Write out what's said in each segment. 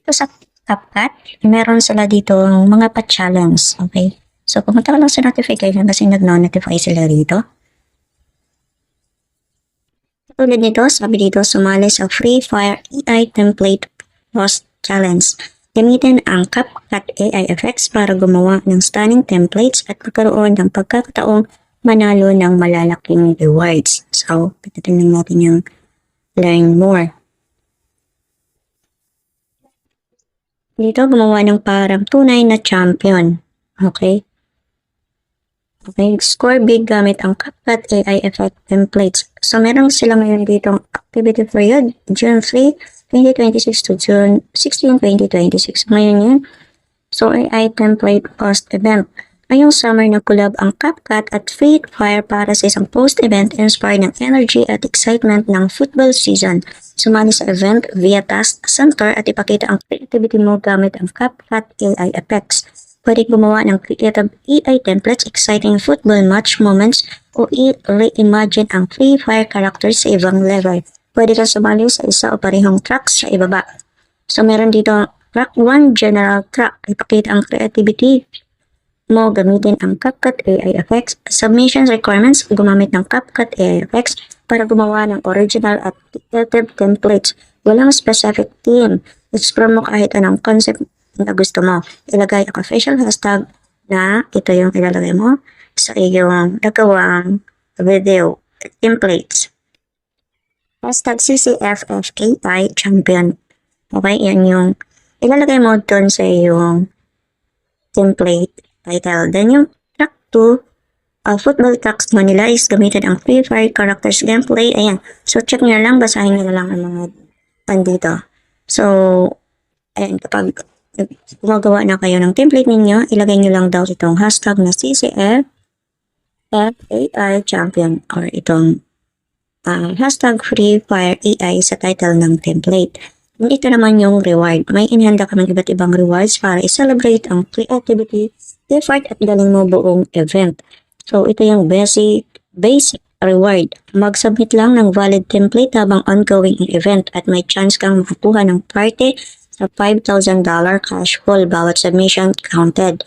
Dito sa CapCut, meron sila dito mga pa-challenge. Okay? So, pumunta ka lang sa notification kasi nag-notify sila dito. Tulad nito, sabi dito, sumali sa Free Fire AI Template Post Challenge. Gamitin ang CapCut AI effects para gumawa ng stunning templates at magkaroon ng pagkakataong manalo ng malalaking rewards. So, pagdating natin yung learn more. Dito, gumawa ng parang tunay na champion. Okay? Okay, score big gamit ang CapCut AI effect templates. So, meron sila ngayon dito activity period, June 3, 2026 to June 16, 2026. Ngayon yun. So, AI template post event. Ngayong summer nag-collab ang CapCut at Free Fire para sa isang post-event inspired ng energy at excitement ng football season. Sumali sa event via Task Center at ipakita ang creativity mo gamit ang CapCut AI effects. Pwede gumawa ng creative AI templates, exciting football match moments, o i-reimagine ang Free Fire characters sa ibang level. Pwede kang sumali sa isa o parehong tracks sa ibaba. So, meron dito track 1, general track. Ipakita ang creativity mo gamitin ang CapCut AI effects. Submissions requirements, gumamit ng CapCut AI effects para gumawa ng original at creative templates. Walang specific theme. Explore mo kahit anong concept na gusto mo. Ilagay ang official hashtag na ito yung ilalagay mo sa iyong nagawang video templates. Hashtag CCFFAI champion. Okay, yan yung ilalagay mo doon sa iyong template title. Then yung track 2, football tracks mo nila is gamitin ang Free Fire characters gameplay. Ayan. So, check nyo lang. Basahin nyo lang ang mga andito. So, ayan. Kapag gumagawa na kayo ng template ninyo, ilagay nyo lang daw itong hashtag na CCFFAI champion or itong hashtag Free Fire AI sa title ng template. Ito naman yung reward. May inihanda kaming iba't ibang rewards para i-celebrate ang creativity, effort at galing mo buong event. So, ito yung basic reward. Mag-submit lang ng valid template habang ongoing ang event at may chance kang makakuha ng party sa $5,000 cash full bawat submission counted.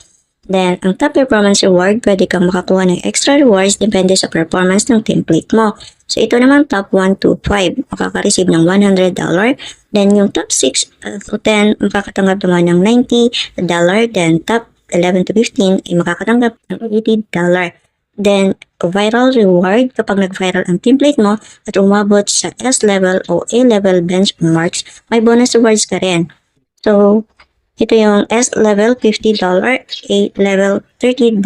Then, ang top performance reward, pwede kang makakuha ng extra rewards depende sa performance ng template mo. So, ito naman top 1 to 5, makaka-receive ng $100. Then, yung top 6 to 10, makakatanggap naman ng $90. Then, top 11 to 15, ay makakatanggap ng $80. Then, viral reward, kapag nag-viral ang template mo at umabot sa S level o A level benchmarks, may bonus rewards ka rin. So, ito yung S level $50, A level $30.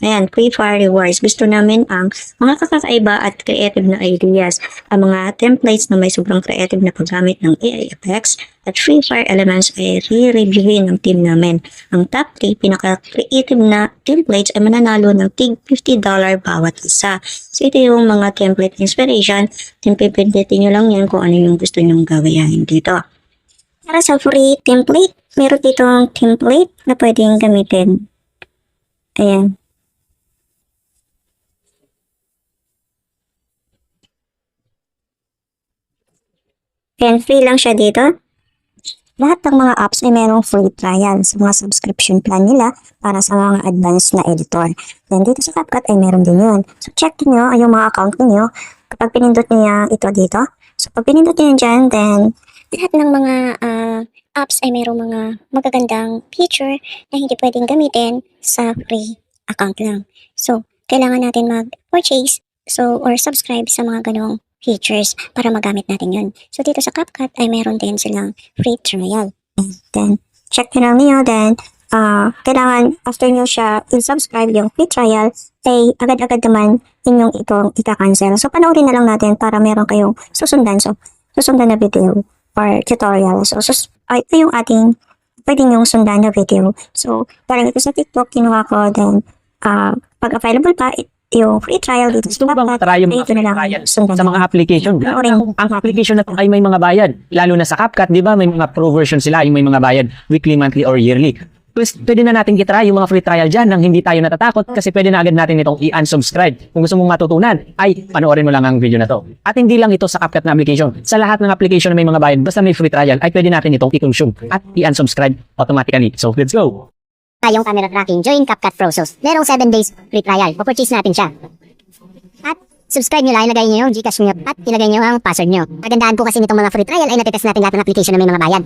Ayan, Free Fire rewards. Gusto namin ang mga kakaiba at creative na ideas. Ang mga templates na may sobrang creative na paggamit ng AI effects at Free Fire elements ay re-reviewin ng team namin. Ang top 3 pinaka-creative na templates ay mananalo ng tig $50 bawat isa. So, ito yung mga template inspiration. Pipindutin nyo lang yan kung ano yung gusto nyong gawin dito. Para sa free template, meron ditong template na pwedeng gamitin. Ayan. Ayan, free lang siya dito. Lahat ng mga apps ay merong free trial sa mga subscription plan nila para sa mga advanced na editor. Then dito sa CapCut ay meron din yun. So check nyo yung mga account niyo kapag pinindot niya ito dito. So pag pinindot niyo dyan, then lahat ng mga apps ay merong mga magagandang feature na hindi pwedeng gamitin sa free account lang. So, kailangan natin mag-purchase or subscribe sa mga ganong features para magamit natin yun. So, dito sa CapCut ay meron din silang free trial. And then, check nyo lang niyo. Then, kailangan after nyo siya i-subscribe yung free trial, ay agad-agad naman inyong itong ika-cancel. So, panoorin na lang natin para meron kayong susundan. So, susundan na video or tutorial. So, ito yung ating pwede yung sundan na video. So, parang ito sa TikTok, kinuha ko. Then, pag available pa, yung free trial dito. Gusto mo bang try yung bayad sa mga application? Ang application na ito ay may mga bayad. Lalo na sa CapCut, di ba? May mga pro version sila, yung may mga bayad weekly, monthly, or yearly. pwede na natin i-try yung mga free trial dyan nang hindi tayo natatakot kasi pwede na agad natin itong i-unsubscribe. Kung gusto mong matutunan, ay panoorin mo lang ang video na to. At hindi lang ito sa CapCut na application. Sa lahat ng application na may mga bayad, basta may free trial, ay pwede natin itong i-consume at i-unsubscribe automatically. So, let's go! Yung camera tracking, join CapCut Pro. So, merong 7 days free trial. Pupurchase natin siya. At subscribe nyo lang, ilagay nyo yung Gcash nyo at ilagay nyo ang password nyo. Kagandahan po kasi nitong mga free trial ay natitest natin lahat ng application na may mga bayad.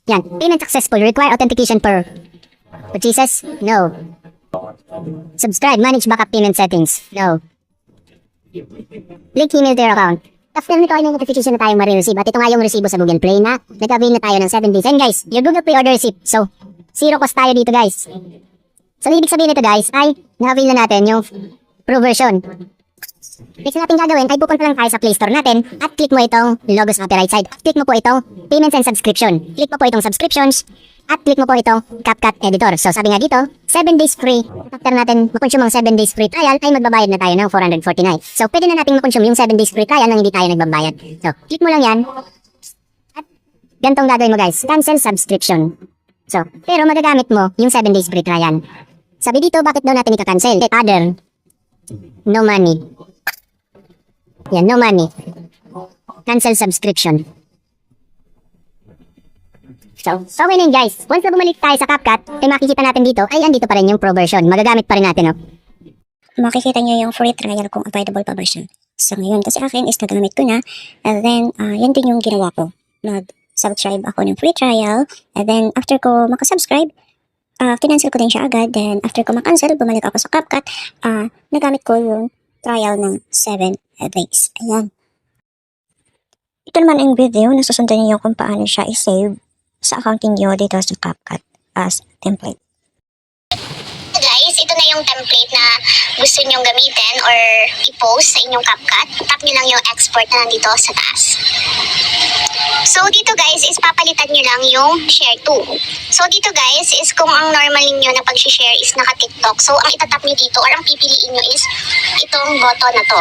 Yan. Payment successful. Require authentication per purchases? No. Subscribe. Manage backup payment settings? No. Link email to your account. After nito ay may notification na tayong marireceive. At ito nga yung resibo sa Google Play na nag-avail na tayo ng 7 days. And guys, your Google Play order receipt. So, zero cost tayo dito guys. So, ibig sabihin nito guys ay na-avail na natin yung Pro version. Next natin gagawin ay pupunta lang tayo sa Play Store natin at click mo itong logo sa upper right side. At click mo po itong Payments and Subscription. Click mo po itong Subscriptions at click mo po itong CapCut Editor. So sabi nga dito, 7 days free. After natin makonsume ang 7 days free trial ay magbabayad na tayo ng 449. So pwede na natin makonsume yung 7 days free trial nang hindi tayo nagbabayad. So click mo lang yan. At gantong gagawin mo guys, cancel subscription. So, pero magagamit mo yung 7 days free trial. Sabi dito, bakit daw natin ika-cancel? Other. No money. Yan, no money. Cancel subscription. So, okay na yun guys. Once na bumalik tayo sa CapCut, ay makikita natin dito, ay andito pa rin yung Pro version. Magagamit pa rin natin, oh. Makikita nyo yung free trial kung available pa version. So ngayon, kasi akin is nagamit ko na. And then, yan din yung ginawa ko. Nag-subscribe ako ng free trial. And then, after ko makasubscribe, kinancel ko din siya agad. Then, after ko makancel, bumalik ako sa CapCut. Nagamit ko yung trial ng 7 days. Ayan. Ito naman ang video na susundan niyo kung paano siya i-save sa accounting niyo dito sa CapCut as template. Guys, ito na yung template na gusto nyong gamitin or i-post sa inyong CapCut. Tap nyo lang yung export na nandito sa taas. So, dito guys, is papalitan nyo lang yung share to. So, dito guys, is kung ang normal ninyo na pag-share is naka-TikTok. So, ang itatap nyo dito or ang pipiliin nyo is itong button na to.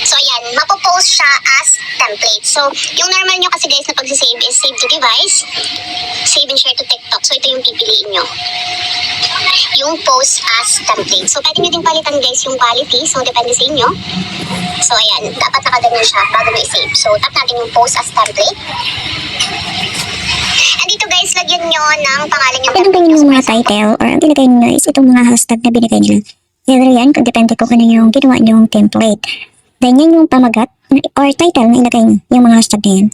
So, ayan, mapopost siya as template. So, yung normal nyo kasi guys na pag-save is save to device, save and share to TikTok. So, ito yung pipiliin nyo. Yung post as template. So, pwede nyo din palitan guys yung quality. So, depende sa inyo. So, ayan, dapat nakaganyan siya bago mo i-save. So, tap natin yung post as template. And dito guys, lagyan nyo ng pangalan yung Pwede ba yung mga title or ang nilagay nyo is itong mga hashtag na binigay nyo. Either yan, kung depende ko kung ano yung ginawa nyo yung template. Then yan yung pamagat or title na ilagay nyo, yung mga hashtag na yan.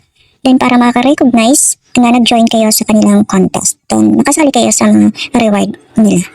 Then para makarecognize na nag-join kayo sa kanilang contest. Then makasali kayo sa mga reward nila.